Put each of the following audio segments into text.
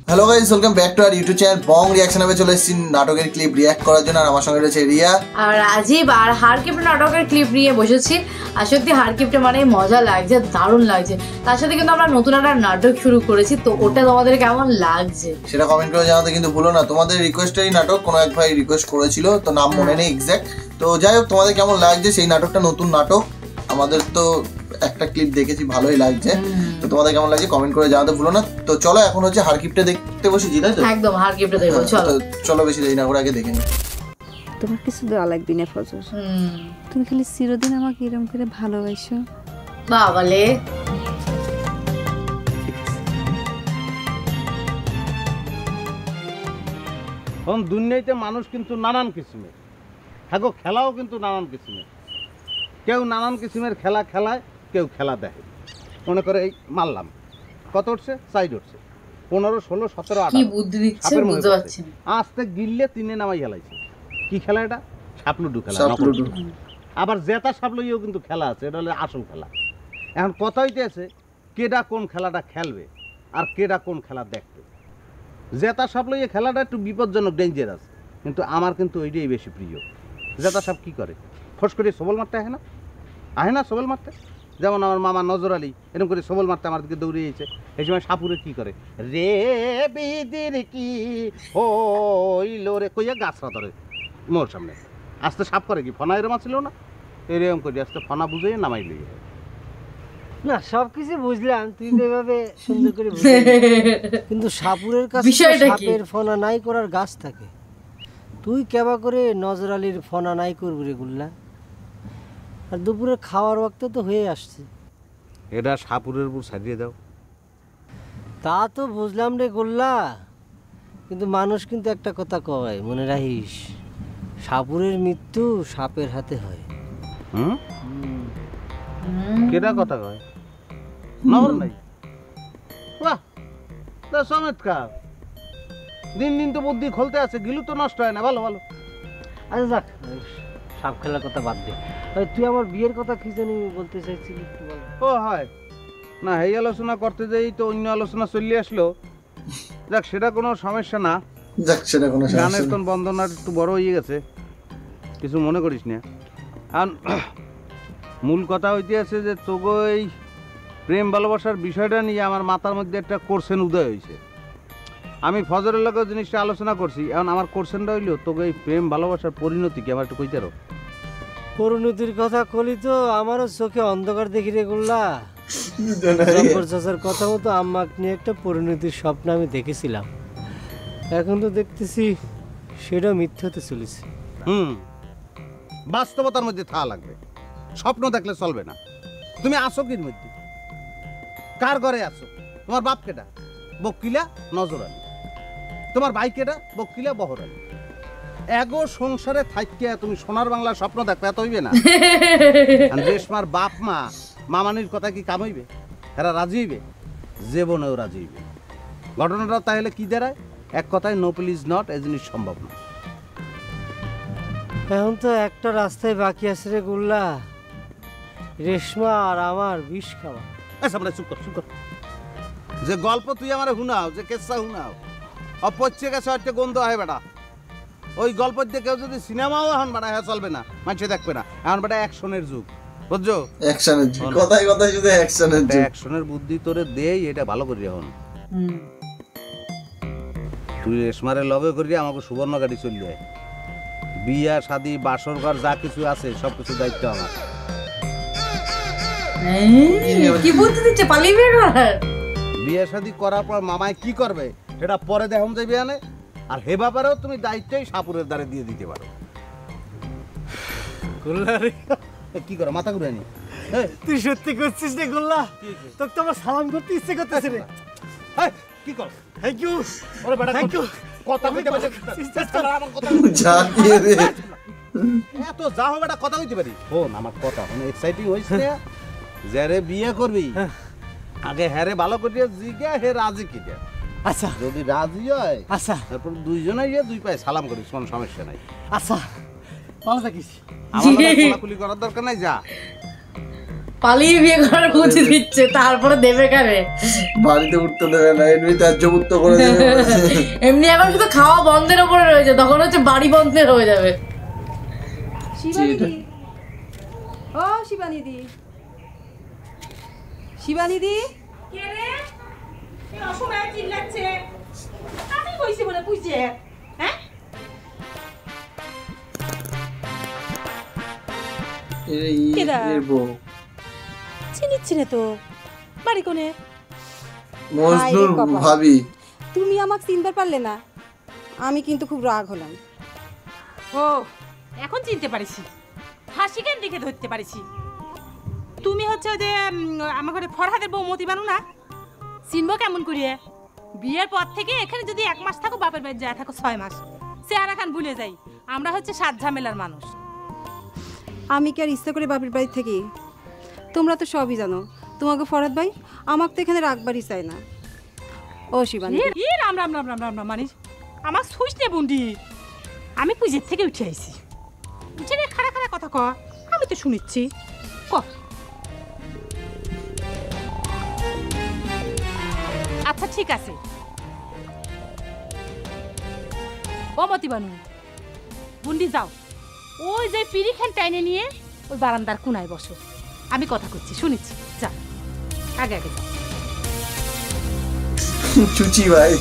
Hello guys, welcome back to our YouTube channel Bong reaction. আমি চলে এসেছি নাটকের ক্লিপ রিঅ্যাক্ট করার জন্য। আর আমার সঙ্গে রয়েছে রিয়া আর রাজীব। আর হারকিপ্ট নাটকের ক্লিপ নিয়ে বসেছি। আর সত্যি হারকিপ্টে মানে মজা লাগছে, দারুণ লাগছে। তার সাথে কিন্তু আমরা নতুন একটা নাটক শুরু করেছি, তো ওটা তোমাদের কেমন লাগছে সেটা কমেন্ট করে জানাতে কিন্তু ভুলো না। তোমাদের রিকোয়েস্টেরই নাটক, কোনো এক ভাই রিকোয়েস্ট করেছিল, তো নাম মনে নেই এক্স্যাক্ট। তো যাই হোক, তোমাদের কেমন লাগছে সেই নাটকটা? নতুন নাটক, আমাদের তো একটা ক্লিপ দেখেছি, ভালোই লাগছে। তো তোমাদের কেমন লাগছে কমেন্ট করে জানাতে ভুলো না। তো চলো এখন হচ্ছে হারকিপ্টে দেখতে বসেছি, তাই তো? একদম হারকিপ্টে দেখবো, চলো চলো বেশি দেরি না করে আগে দেখে নিই। তোমার কিছু দেওয়া লাগবে না ফজর, তুমি খালি চিরদিন আমাকে এরকম করে ভালোবাসো। বাবালে এখন দুনিয়াতে মানুষ কিন্তু নানান কিসিমের, হ্যাঁ খেলাও কিন্তু নানান কিসিমের। কেউ নানান কিসিমের খেলা খেলায়, কেউ খেলা দেখে। মনে করে এই মারলাম, কত উঠছে? সাইড উঠছে 15, 16, 17, 18। কি বুদ্ধি দিচ্ছে বুঝতে পারছি না। আস্তে গিললে 3 নামাই খেলাইছে। কি খেলা এটা? সাপলুডু খেলা। আবার জেতা সাপলুইও কিন্তু খেলা আছে, এটা হলো আসল খেলা। এখন কথা হইতেছে কেডা কোন খেলাটা খেলবে আর কেডা কোন খেলা দেখবে। জেতা সাপ লইয়ে খেলাটা একটু বিপজ্জনক, ডেঞ্জারাস, কিন্তু আমার কিন্তু ওইটাই বেশি প্রিয়। জেতা সাপ কী করে? ফস করে সবল মারতে আহে না সবল মারতে। যেমন আমার মামা নজর আলী এরকম করে সবল মারতে আমার দিকে দৌড়িয়েছে। এই সময় সাপুরে কী করে? রে বিদির কি হইল রে কইয়া গাছরা ধরে মোর সামনে। আস্তে সাপ করে কি ফনা এরম ছিল না, এরকম করি আস্তে ফনা বুঝে নামাই লইয়ে। না সবকিছু বুঝলাম, তুই তো এভাবে সুন্দর করে কিন্তু সাপুরের কাছে সাপের ফনা নাই করার গাছ থাকে। তুই কেবা করে নজর আলীর ফনা নাই করবি রে গুল্লা? আর দুপুরে খাওয়ার ওয়াক্ত তো হয়ে আসছে, এটা সাপুরের উপর ছাড়িয়ে দাও। তা তো বুঝলাম রে গোল্লা, কিন্তু মানুষ কিন্তু একটা কথা কয়, মনে রাখিস, সাপুরের মৃত্যু সাপের হাতে হয়। কেডা কথা কয়? নর নাই। বাহ, তা চমৎকার। দিন দিন তো বুদ্ধি খুলতে আছে, গিলু তো নষ্ট হয় না। ভালো ভালো। আচ্ছা যাক, সাপ খেলার কথা বাদ দে। তুই আমার বিয়ের কথা কি জানি বলতে চাইছিলি? ও হয় না, এই আলোচনা করতে যাই তো অন্য আলোচনা চলে আসলো। যাক, সেটা কোনো সমস্যা না। যাক, সেটা কোনো সমস্যা না। গানের তো বন্ধনার একটু বড় হয়ে গেছে, কিছু মনে করিস না। আর মূল কথা হইতে আছে যে তোকে এই প্রেম ভালোবাসার বিষয়টা নিয়ে আমার মাথার মধ্যে একটা কোশ্চেন উদয় হয়েছে। আমি ফজরের লগেও জিনিসটা আলোচনা করছি। এখন আমার কোশ্চেনটা হইল, তোকে এই প্রেম ভালোবাসার পরিণতি কি আমার একটু কইতে রো। পরিণতির কথা কলি তো আমারও চোখে অন্ধকার দেখি রে গোল্লা। চাচার কথা মতো আম্মাকে নিয়ে একটা পরিণতির স্বপ্ন আমি দেখেছিলাম, এখন তো দেখতেছি সেটা মিথ্যা হতে চলেছে। বাস্তবতার মধ্যে থাকা লাগবে, স্বপ্ন দেখলে চলবে না। তুমি আসো কির মধ্যে? কার ঘরে আছো? তোমার বাপ কেডা? বকিলা নজর আলী। তোমার ভাই কেডা? বকিলা বহর আলী। এগো সংসারে থাইকে তুমি সোনার বাংলা স্বপ্ন দেখবে, এত হইবে না। রেশমার বাপ মা মামানির কথা কি কাম হইবে? এরা রাজি হইবে? জীবনেও রাজি হইবে। ঘটনাটা তাহলে কি দাঁড়ায়? এক কথায় নো প্লিজ নট, এই জিনিস সম্ভব না। এখন তো একটা রাস্তায় বাকি আছে রে গোল্লা, রেশমা আর আমার বিষ খাওয়া। চুপ কর, চুপ কর। যে গল্প তুই আমার শুনাও, যে কেসা শুনাও, অপচ্ছে গেছে একটা গন্ধ হয় বেটা। ওই গল্প দিয়ে কেউ যদি সিনেমাও এখন বানায় চলবে না, মানুষে দেখবে না। এখন বেটা অ্যাকশনের যুগ, বুঝছো? অ্যাকশনের যুগ, কথাই কথাই শুধু অ্যাকশনের যুগ। অ্যাকশনের বুদ্ধি তোরে দেই, এটা ভালো করি। এখন তুই রেশমারে লগে করি আমাকে সুবর্ণ গাড়ি চলে যায়। বিয়া শাদি বাসর ঘর যা কিছু আছে সবকিছু দায়িত্ব আমার। কি বুদ্ধি দিচ্ছে, পালিয়ে বের করার। বিয়ে শাদি করার পর মামায় কি করবে সেটা পরে দেখাম যাইবে আনে। আর হে ব্যাপারেও তুমি দায়িত্বই সাপুরের দ্বারে দিয়ে দিতে পারো। কি করো মাথা ঘুরে নি? তুই সত্যি করছিস রে গোল্লা? তোকে তো আমার সালাম করতে ইচ্ছে করতেছে রে। কি কর? Thank you. ওরে বেটা থ্যাংক ইউ। কথা কইতে পারি? যা দিয়ে রে, এত যা হবে বেটা কথা কইতে পারি? শোন আমার কথা, মানে এক্সাইটিং হইছে না? যারে বিয়ে করবি আগে হ্যারে ভালো করিয়া জিজ্ঞা হে রাজি কি দে। আচ্ছা যদি রাজি হয়, আচ্ছা, তারপর দুইজনে গিয়ে দুই পায়ে সালাম করিস, কোনো সমস্যা নাই। আচ্ছা ভালো থাকিস। আমার কোলাকুলি করার দরকার নাই, যা। পালিয়ে বিয়ে করার বুদ্ধি দিচ্ছে, তারপরে দেবে কারে? বাড়িতে উঠতে দেবে না, এমনি ত্যায্যমুক্ত করে দেবে। এমনি এখন শুধু খাওয়া বন্ধের উপরে রয়েছে, তখন হচ্ছে বাড়ি বন্ধের হয়ে যাবে। শিবানিদি, ও শিবানিদি, শিবানিদি, কে রে? এই অসময়ে চিল্লাচ্ছে। আমি কইছি বলে বুঝছে, হ্যাঁ? কেডা? চিনিচ্ছি না তো। বাড়ি কোনে? মজনুর ভাবি। তুমি আমাকে চিনতে পারলে না? আমি কিন্তু খুব রাগ হলাম। ও, এখন চিনতে পারিছি। হাসি কেন দেখে ধরতে পারিছি। তুমি হচ্ছে ওই যে আমার ঘরে ফরহাদের বউ মতি বানু না? চিনবো কেমন করিয়ে? বিয়ের পর থেকে এখানে যদি 1 মাস থাকো, বাপের বাড়ি যায় থাকো 6 মাস, চেহারা খান ভুলে যাই। আমরা হচ্ছে 7 ঝামেলার মানুষ। আমি কি আর ইচ্ছা করে বাপের বাড়ি থেকে? তোমরা তো সবই জানো। তোমাকে ফরহাদ ভাই আমাকে তো এখানে রাখবারই চায় না। ও শিবানী, ই রাম রাম রাম রাম রাম রাম মানিস আমার সুইচ নে বুন্ডি। আমি পুজোর থেকে উঠে আইছি। উঠে রে খাড়া খাড়া কথা ক, আমি তো শুনিচ্ছি। ক। আচ্ছা ঠিক আছে। ও মতি বানু, বুন্ডি যাও, ওই যে পিড়িখান টাইনে নিয়ে ওই বারান্দার কোনায় বসো। আমি কথা করছি, শুনিচ্ছি। যা আগে আগে যাও। চুচি ভাই,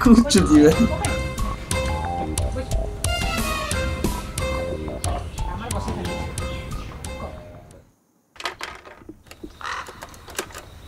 খুব চুচি ভাই।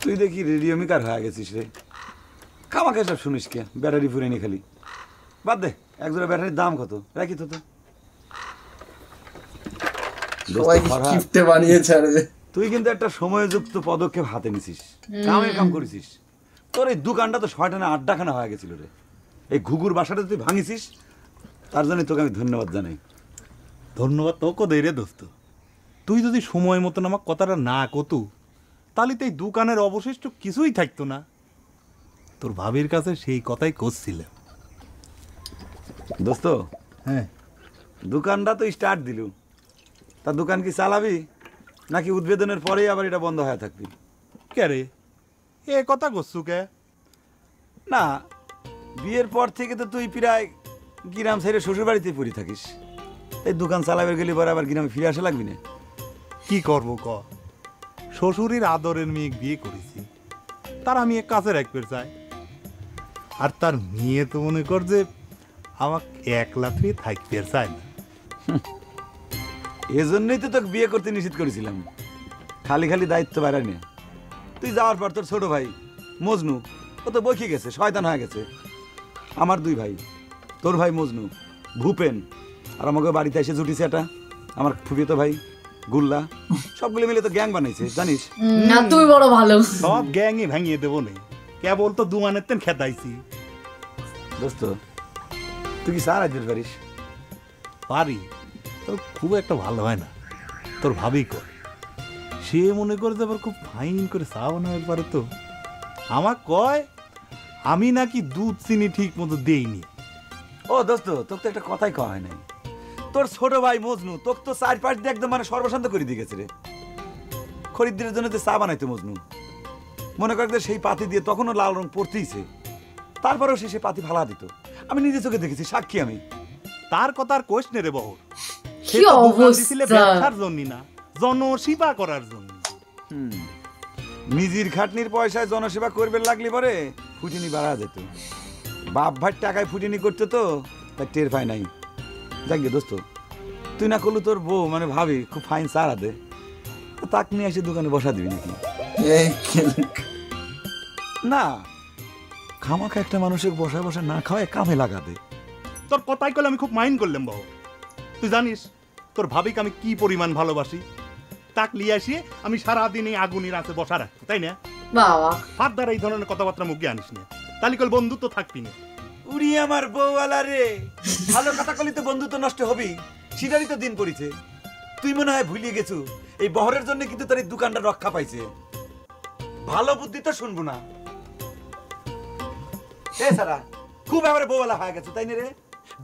তুই দেখি রেডিও মেকার হয়ে গেছিস রে। খামাকে সব শুনিস কে? ব্যাটারি ফুরেনি খালি। বাদ দে, একজোড়া ব্যাটারির দাম কত? রাখি তো তো। সবাই গিফটে বানিয়েছে রে। তুই কিন্তু একটা সময়যুক্ত পদক্ষেপ হাতে নিছিস, কামের কাম করেছিস। তোর এই দোকানটা তো 6টা না 8টাখানা হয়ে গেছিল রে। এই ঘুঘুর বাসাটা তুই ভাঙিছিস, তার জন্য তোকে আমি ধন্যবাদ জানাই। ধন্যবাদ তোকে দেই রে দোস্ত। তুই যদি সময় মতন আমার কথাটা না কতু, তাহলে তো এই দোকানের অবশিষ্ট কিছুই থাকতো না। তোর ভাবির কাছে সেই কথাই করছিলাম। দোস্ত, হ্যাঁ, দোকানটা তো স্টার্ট দিলু, তা দোকান কি চালাবি নাকি উদ্বোধনের পরেই আবার এটা বন্ধ হয়ে থাকবি? কে রে এ কথা করছু কে? না, বিয়ের পর থেকে তো তুই প্রায় গ্রাম ছেড়ে শ্বশুর বাড়িতে পড়ে থাকিস। এই দোকান চালাবার গেলে পরে আবার গ্রামে ফিরে আসা লাগবি না? কি করবো ক, শ্বশুরের আদরের মেয়ে বিয়ে করেছি, তার আমি এক কাছে রাখতে চাই। আর তার মেয়ে তো মনে কর যে আমাকে একলা তুই থাকতে চায় না। এজন্যই তো তোকে বিয়ে করতে নিষেধ করেছিলাম, খালি খালি দায়িত্ব বাড়াই নে। তুই যাওয়ার পর তোর ছোট ভাই মজনু ও তো বসে গেছে, শয়তান হয়ে গেছে। আমার 2 ভাই, তোর ভাই মজনু, ভূপেন, আর আমাকে বাড়িতে এসে জুটিছে এটা আমার ফুফিতো ভাই গুল্লা, সবগুলো মিলে তো গ্যাং বানাইছে জানিস। না তুই বড় ভালো। সব গ্যাংই ভাঙিয়ে দেবো নেই, কেবল তো দুমানের তেন খেতাইছি। দোস্ত, তুই কি সারা দিতে পারিস? পারি, তোর খুব একটা ভালো হয় না। তোর ভাবি কর, সে মনে করে যে আবার খুব ফাইন করে চা বানাতে পারে। তো আমার কয় আমি নাকি দুধ চিনি ঠিক মতো দেইনি। ও দোস্ত, তোকে তো একটা কথাই কওয়া হয় নাই। তোর ছোট ভাই মজনু তোকে তো 4 দিয়ে একদম মানে সর্বশান্ত করে দিয়ে গেছে রে। খরিদ্দারের জন্য তো চা বানাইতো মজনু, মনে কর সেই পাতি দিয়ে তখনও লাল রং পড়তেইছে, তারপরেও সে পাতি ফালা দিত। আমি নিজে চোখে দেখেছি, সাক্ষী আমি। তার কথা আর কোষ নে রে বহর, কি অবস্থা! ব্যবসার জন্য না, জনসেবা করার জন্য। নিজের খাটনির পয়সায় জনসেবা করবে লাগলি পরে ফুটিনি বাড়া যেত। বাপ ভাই টাকায় ফুটিনি করতে তো তাই টের পায় নাই। যাক গে দোস্ত, তুই না করলু তোর বউ মানে ভাবি খুব ফাইন চারা দে, তাক নিয়ে এসে দোকানে বসা দিবি নাকি? না, খামাখা একটা মানুষের বসা বসা না খাওয়ায় কামে লাগা দে। তোর কথাই কলে আমি খুব মাইন্ড করলাম বাবু। তুই জানিস তোর ভাবিকে আমি কি পরিমাণ ভালোবাসি। তাক লিয়ে আসিয়ে আমি সারাদিন এই আগুনের আছে বসা রাখবো, তাই না? বাবা, হাত দ্বারা এই ধরনের কথাবার্তা মুখে আনিস না, তাহলে কল বন্ধুত্ব থাকবি না। উড়ি আমার বউওয়ালা রে, ভালো কথা কলি তো বন্ধুত্ব নষ্ট হবি, সেটারই তো দিন পড়িছে। তুই মনে হয় ভুলিয়ে গেছু এই বহরের জন্য কিন্তু তোর এই দোকানটা রক্ষা পাইছে। ভালো বুদ্ধি তো শুনবো না। সারা খুব এবারে বউওয়ালা হয়ে গেছে, তাই না রে?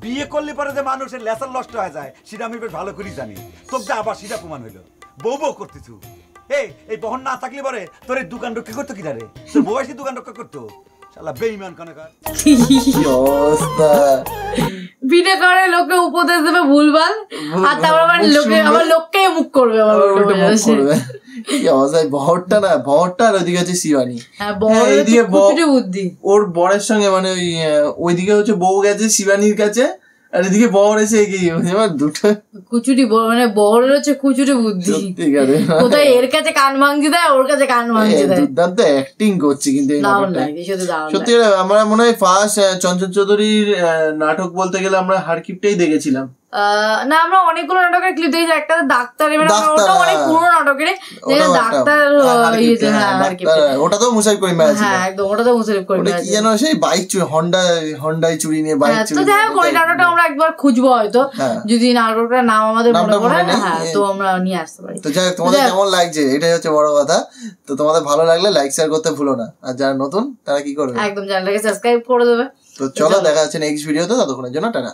বিয়ে করলে পরে যে মানুষের লেসার নষ্ট হয়ে যায় সেটা আমি বেশ ভালো করেই জানি। তোকে আবার সেটা প্রমাণ হইলো। বউ বউ করতেছু। এই বহন না থাকলে পরে তোর এই দোকান রক্ষা করতো কি রে? তোর বউ এসে দোকান রক্ষা করতো? শালা বেঈমান কানাকার। কি অবস্থা! বিনা কারণে লোকে উপদেশ দেবে ভুলভাল, আর তারপর আমার লোককেই মুখ করবে, আমার উল্টো মুখ করবে। কি অবস্থা! বহরটা না, বহরটা আর ওইদিকে হচ্ছে শিবানী। হ্যাঁ, বহর হচ্ছে কুচুটি বুদ্ধি। ওর বরের সঙ্গে মানে ওইদিকে হচ্ছে বউ গেছে শিবানীর কাছে, আর এদিকে বহর এসে এগিয়ে দুটো কুচুটি, মানে বহরের হচ্ছে কুচুটি বুদ্ধি। কোথায় এর কাছে কান ভাঙছি দেয়, ওর কাছে কান ভাঙছি দেয়। দুর্দান্ত অ্যাক্টিং করছে কিন্তু এই নাটকটা সত্যি। আমরা মনে হয় ফার্স্ট চঞ্চল চৌধুরীর নাটক বলতে গেলে আমরা হারকিপটাই দেখেছিলাম। না, আমরা অনেকগুলো নাটকের ক্লিপ দেখেছি। একটা ডাক্তার, ওটা অনেক পুরো নাটকের ডাক্তার, ওটা তো মুশারিফ করিম ভাই ছিল। হ্যাঁ একদম, ওটা তো মুশারিফ করিম ভাই। কি যেন সেই বাইক চুরি, হন্ডাই চুরি নিয়ে বাইক চুরি। তো যাই হোক, ওই নাটকটা আমরা একবার খুঁজবো হয়তো, যদি নাটকটার নাম আমাদের মনে পড়ে, হ্যাঁ তো আমরা নিয়ে আসতে পারি। তো যাই হোক, তোমাদের কেমন লাগছে এটাই হচ্ছে বড় কথা। তো তোমাদের ভালো লাগলে লাইক শেয়ার করতে ভুলো না, আর যারা নতুন তারা কি করবে, একদম চ্যানেলটাকে সাবস্ক্রাইব করে দেবে। তো চলো দেখা হচ্ছে নেক্সট ভিডিওতে, ততক্ষণের জন্য টাটা।